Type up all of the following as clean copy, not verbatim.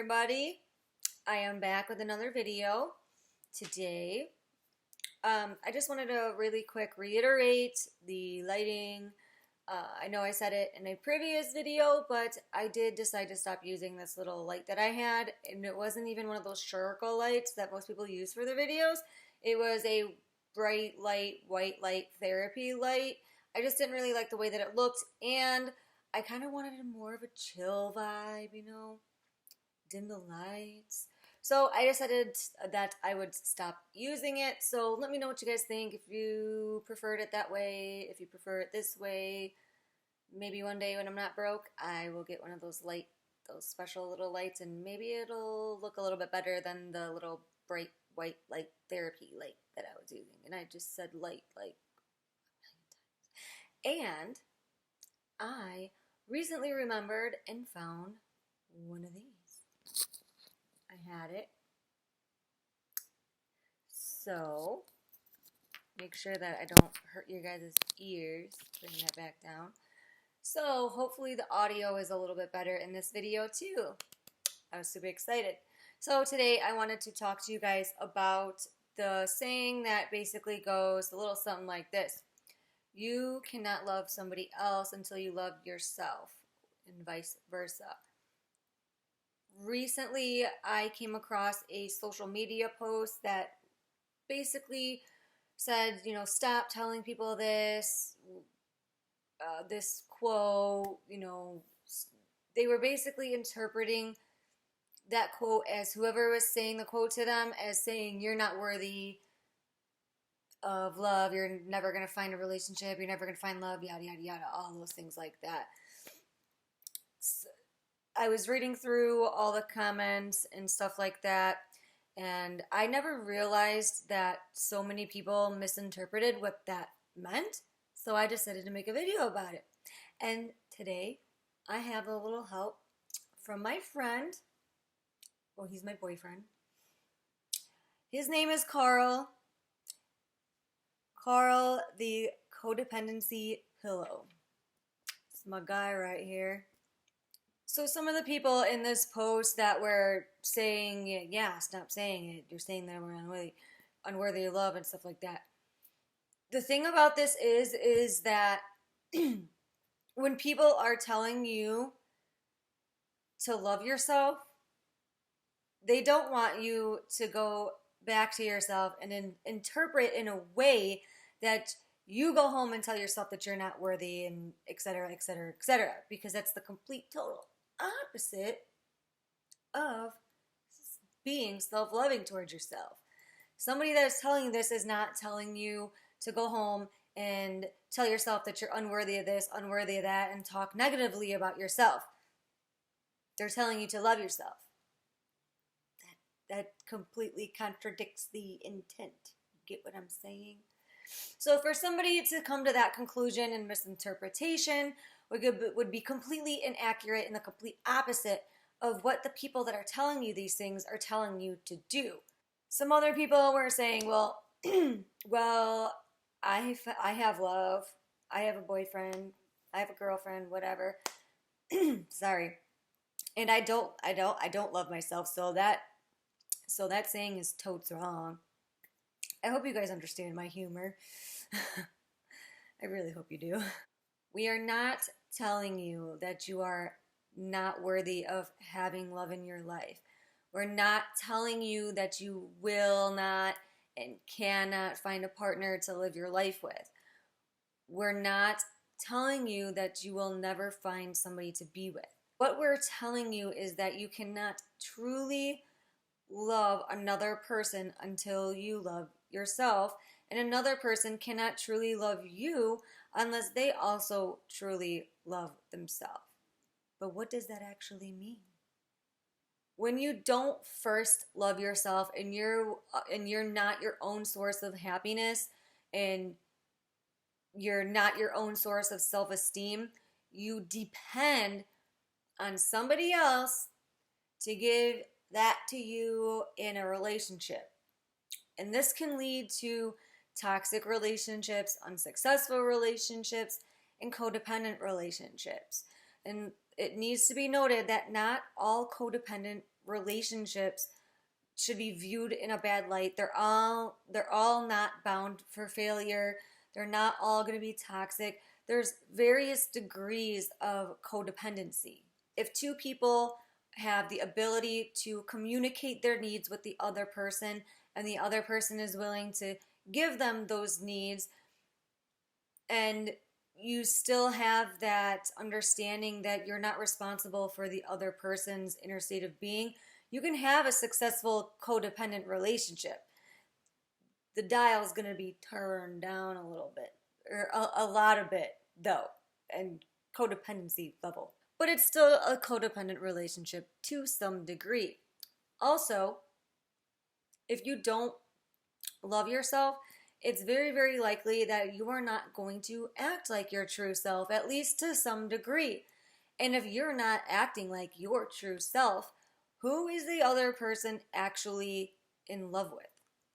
everybody. I am back with another video today. I just wanted to really quick reiterate the lighting. I know I said it in a previous video, but I did decide to stop using this little light that I had, and it wasn't even one of those circle lights that most people use for their videos. It was a bright light, white light therapy light. I just didn't really like the way that it looked, and I kind of wanted more of a chill vibe, dim the lights. So I decided that I would stop using it. So let me know what you guys think. If you preferred it that way, if you prefer it this way, maybe one day when I'm not broke, I will get one of those special little lights, and maybe it'll look a little bit better than the little bright white light therapy light that I was using. And I just said light like a million times. And I recently remembered and found one of these. I had it. So, make sure that I don't hurt your guys' ears. Bring that back down. So, hopefully the audio is a little bit better in this video too. I was super excited. So, today I wanted to talk to you guys about the saying that basically goes a little something like this. You cannot love somebody else until you love yourself, and vice versa. Recently, I came across a social media post that basically said, stop telling people this quote, they were basically interpreting that quote as whoever was saying the quote to them as saying, you're not worthy of love, you're never going to find a relationship, you're never going to find love, yada, yada, yada, all those things like that. So, I was reading through all the comments and stuff like that, and I never realized that so many people misinterpreted what that meant, so I decided to make a video about it. And today, I have a little help from my friend. Well, he's my boyfriend. His name is Carl. Carl, the codependency pillow. It's my guy right here. So some of the people in this post that were saying, yeah, stop saying it. You're saying that we're unworthy of love and stuff like that. The thing about this is that when people are telling you to love yourself, they don't want you to go back to yourself and interpret in a way that you go home and tell yourself that you're not worthy and et cetera, et cetera, et cetera, because that's the complete total opposite of being self-loving towards yourself. Somebody that is telling you this is not telling you to go home and tell yourself that you're unworthy of this, unworthy of that, and talk negatively about yourself. They're telling you to love yourself. That completely contradicts the intent. Get what I'm saying? So for somebody to come to that conclusion and misinterpretation would be completely inaccurate and the complete opposite of what the people that are telling you these things are telling you to do. Some other people were saying, well, I have love, I have a boyfriend, I have a girlfriend, whatever. Sorry, and I don't love myself. So that saying is totes wrong. I hope you guys understand my humor. I really hope you do. We are not telling you that you are not worthy of having love in your life. We're not telling you that you will not and cannot find a partner to live your life with. We're not telling you that you will never find somebody to be with. What we're telling you is that you cannot truly love another person until you love yourself, and another person cannot truly love you unless they also truly love themselves. But what does that actually mean? When you don't first love yourself and you're not your own source of happiness and you're not your own source of self-esteem, you depend on somebody else to give that to you in a relationship. And this can lead to toxic relationships, unsuccessful relationships, and codependent relationships. And it needs to be noted that not all codependent relationships should be viewed in a bad light. They're all not bound for failure. They're not all going to be toxic. There's various degrees of codependency. If two people have the ability to communicate their needs with the other person, and the other person is willing to give them those needs, and you still have that understanding that you're not responsible for the other person's inner state of being, you can have a successful codependent relationship. The dial is going to be turned down a little bit, or a lot of bit, though, and codependency level. But it's still a codependent relationship to some degree. Also, if you don't love yourself, it's very, very likely that you are not going to act like your true self, at least to some degree. And if you're not acting like your true self, who is the other person actually in love with?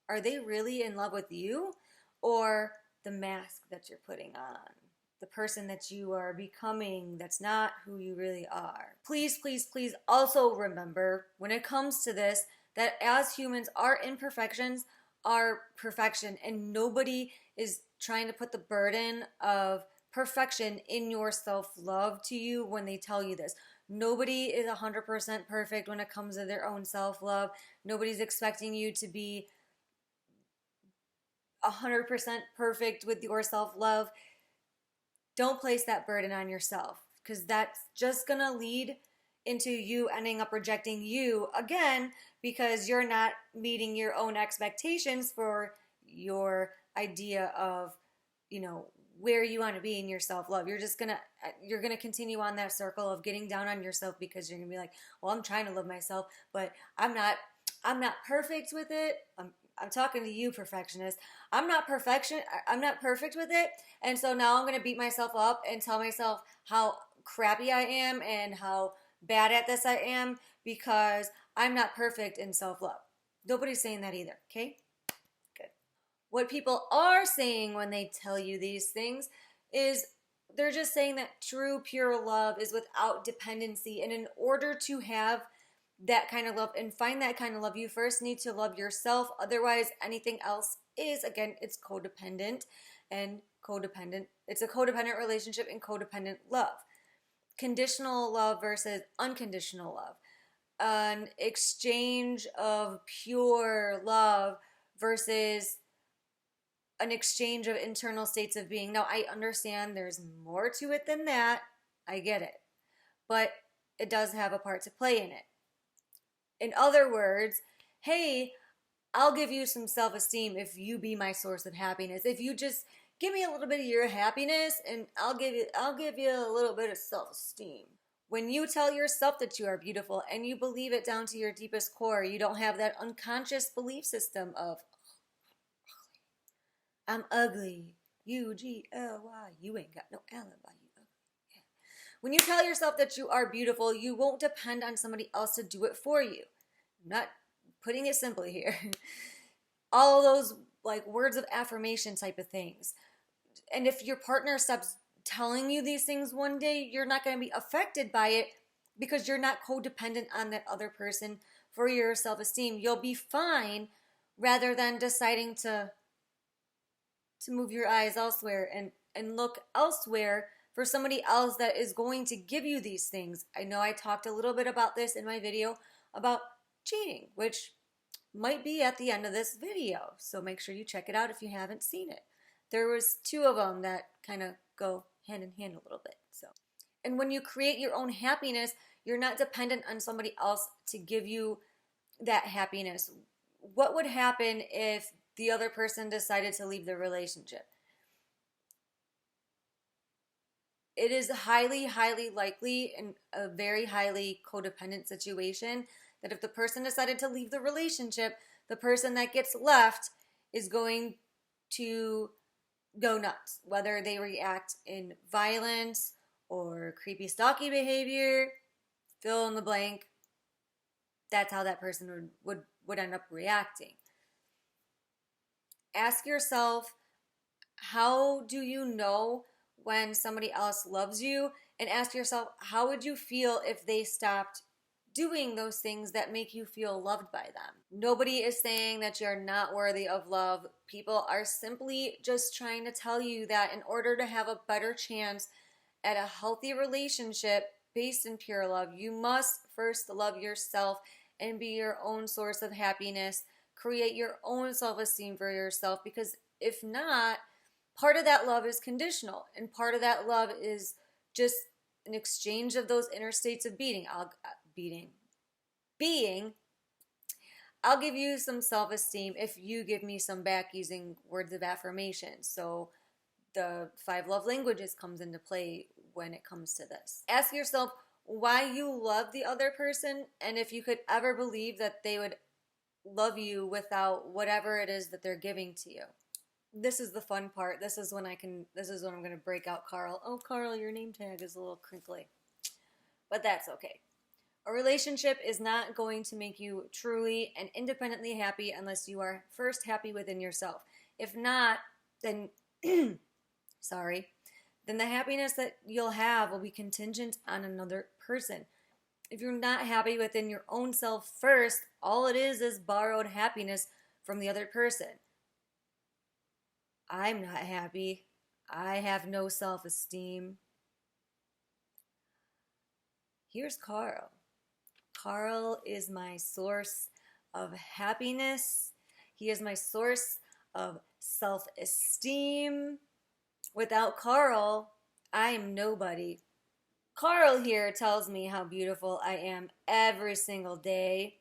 Are they really in love with you, or the mask that you're putting on? The person that you are becoming that's not who you really are. Please, please, please also remember, when it comes to this, that as humans, our imperfections are perfection, and nobody is trying to put the burden of perfection in your self-love to you when they tell you this. Nobody is 100% perfect when it comes to their own self-love. Nobody's expecting you to be 100% perfect with your self-love. Don't place that burden on yourself, because that's just going to lead into you ending up rejecting you again, because you're not meeting your own expectations for your idea of, where you want to be in your self-love. You're going to continue on that circle of getting down on yourself, because you're going to be like, well, I'm trying to love myself, but I'm not perfect with it. I'm talking to you, perfectionist. I'm not perfect with it. And so now I'm going to beat myself up and tell myself how crappy I am and how bad at this I am, because I'm not perfect in self-love. Nobody's saying that either, okay? Good. What people are saying when they tell you these things is they're just saying that true, pure love is without dependency. And in order to have that kind of love and find that kind of love, you first need to love yourself. Otherwise, anything else is, again, it's codependent. And codependent, it's a codependent relationship and codependent love. Conditional love versus unconditional love. An exchange of pure love versus an exchange of internal states of being. Now, I understand there's more to it than that. I get it. But it does have a part to play in it. In other words, hey, I'll give you some self-esteem if you be my source of happiness. If you just give me a little bit of your happiness, and I'll give you a little bit of self-esteem. When you tell yourself that you are beautiful and you believe it down to your deepest core, you don't have that unconscious belief system of, I'm ugly, U-G-L-Y, you ain't got no alibi, you ugly. Yeah. When you tell yourself that you are beautiful, you won't depend on somebody else to do it for you. I'm not putting it simply here. All of those like words of affirmation type of things. And if your partner stops telling you these things one day, you're not going to be affected by it, because you're not codependent on that other person for your self-esteem. You'll be fine, rather than deciding to move your eyes elsewhere and look elsewhere for somebody else that is going to give you these things. I know I talked a little bit about this in my video about cheating, which might be at the end of this video. So make sure you check it out if you haven't seen it. There was 2 of them that kind of go hand in hand a little bit. So, and when you create your own happiness, you're not dependent on somebody else to give you that happiness. What would happen if the other person decided to leave the relationship? It is highly, highly likely, in a very highly codependent situation, that if the person decided to leave the relationship, the person that gets left is going to go nuts, whether they react in violence or creepy stalky behavior, fill in the blank. That's how that person would end up reacting. Ask yourself, how do you know when somebody else loves you? And ask yourself, how would you feel if they stopped doing those things that make you feel loved by them. Nobody is saying that you're not worthy of love. People are simply just trying to tell you that in order to have a better chance at a healthy relationship based in pure love, you must first love yourself and be your own source of happiness. Create your own self-esteem for yourself, because if not, part of that love is conditional, and part of that love is just an exchange of those inner states of being. I'll give you some self-esteem if you give me some back using words of affirmation. So the 5 love languages comes into play when it comes to this. Ask yourself why you love the other person, and if you could ever believe that they would love you without whatever it is that they're giving to you. This is the fun part. This is when I'm going to break out Carl. Oh, Carl, your name tag is a little crinkly. But that's okay. A relationship is not going to make you truly and independently happy unless you are first happy within yourself. If not, then, then the happiness that you'll have will be contingent on another person. If you're not happy within your own self first, all it is borrowed happiness from the other person. I'm not happy. I have no self-esteem. Here's Carl. Carl is my source of happiness. He is my source of self-esteem. Without Carl, I'm nobody. Carl here tells me how beautiful I am every single day.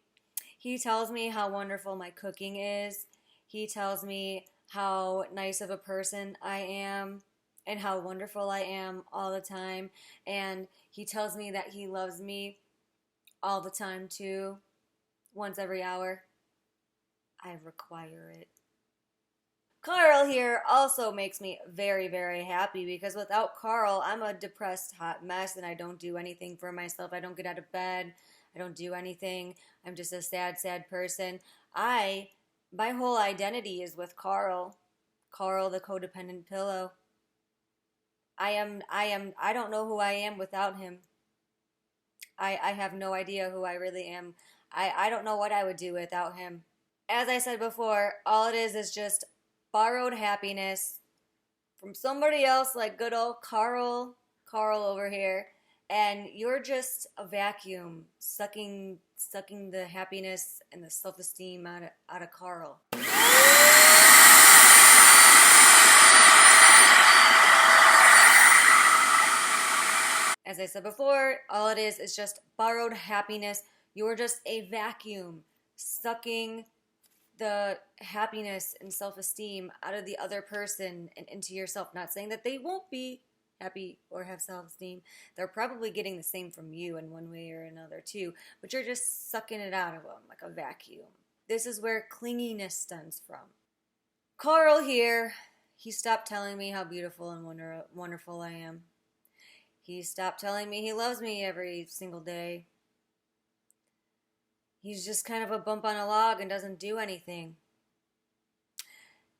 He tells me how wonderful my cooking is. He tells me how nice of a person I am and how wonderful I am all the time. And he tells me that he loves me all the time too, once every hour. I require it. Carl here also makes me very, very happy, because without Carl, I'm a depressed hot mess and I don't do anything for myself. I don't get out of bed. I don't do anything. I'm just a sad, sad person. My whole identity is with Carl. Carl, the codependent pillow. I don't know who I am without him. I have no idea who I really am. I don't know what I would do without him. As I said before, all it is just borrowed happiness from somebody else, like good old Carl over here, and you're just a vacuum sucking the happiness and the self-esteem out of Carl. As I said before, all it is just borrowed happiness. You're just a vacuum sucking the happiness and self-esteem out of the other person and into yourself. Not saying that they won't be happy or have self-esteem. They're probably getting the same from you in one way or another too, but you're just sucking it out of them like a vacuum. This is where clinginess stems from. Carl here, he stopped telling me how beautiful and wonderful I am. He stopped telling me he loves me every single day. He's just kind of a bump on a log and doesn't do anything.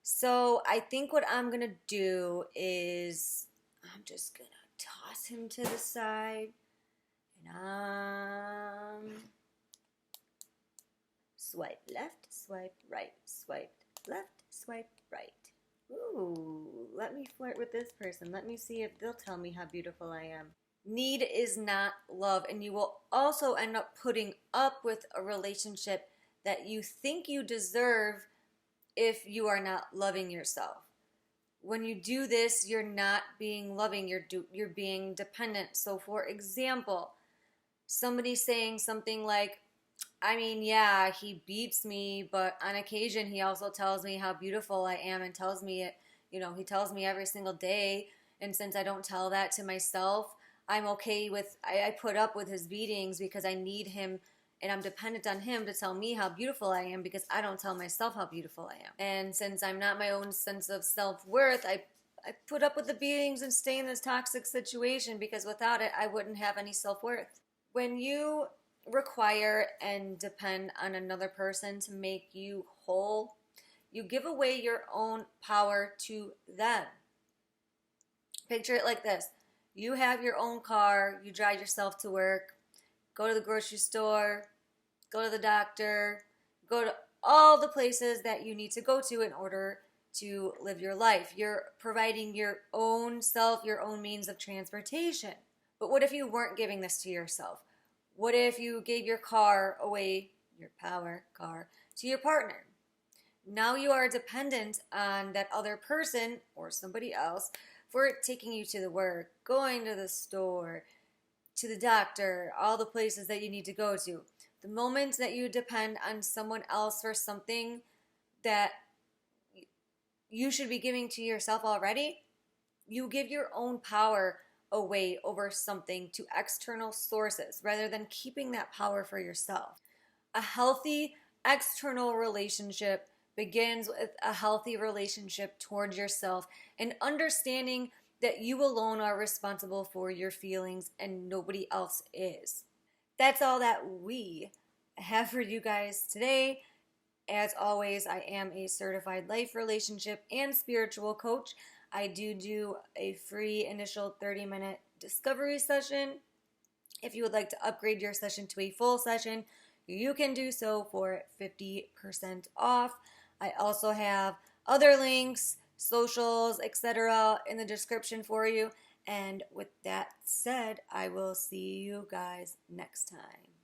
So I think what I'm going to do is I'm just going to toss him to the side. And swipe left, swipe right, swipe left, swipe right. Ooh, let me flirt with this person. Let me see if they'll tell me how beautiful I am. Need is not love, and you will also end up putting up with a relationship that you think you deserve if you are not loving yourself. When you do this, you're not being loving, you're being dependent. So for example, somebody saying something like, I mean, yeah, he beats me, but on occasion he also tells me how beautiful I am and tells me it, he tells me every single day. And since I don't tell that to myself, I'm okay with, I put up with his beatings because I need him and I'm dependent on him to tell me how beautiful I am because I don't tell myself how beautiful I am. And since I'm not my own sense of self-worth, I put up with the beatings and stay in this toxic situation because without it, I wouldn't have any self-worth. When you require and depend on another person to make you whole, you give away your own power to them. Picture it like this. You have your own car, you drive yourself to work, go to the grocery store, go to the doctor, go to all the places that you need to go to in order to live your life. You're providing your own self, your own means of transportation. But what if you weren't giving this to yourself? What if you gave your car away, your power car, to your partner? Now you are dependent on that other person or somebody else for taking you to the work, going to the store, to the doctor, all the places that you need to go to. The moment that you depend on someone else for something that you should be giving to yourself already, you give your own power away over something to external sources rather than keeping that power for yourself. A healthy external relationship begins with a healthy relationship towards yourself and understanding that you alone are responsible for your feelings and nobody else is. That's all that we have for you guys today. As always, I am a certified life, relationship, and spiritual coach. I do a free initial 30-minute discovery session. If you would like to upgrade your session to a full session, you can do so for 50% off. I also have other links, socials, etc. in the description for you. And with that said, I will see you guys next time.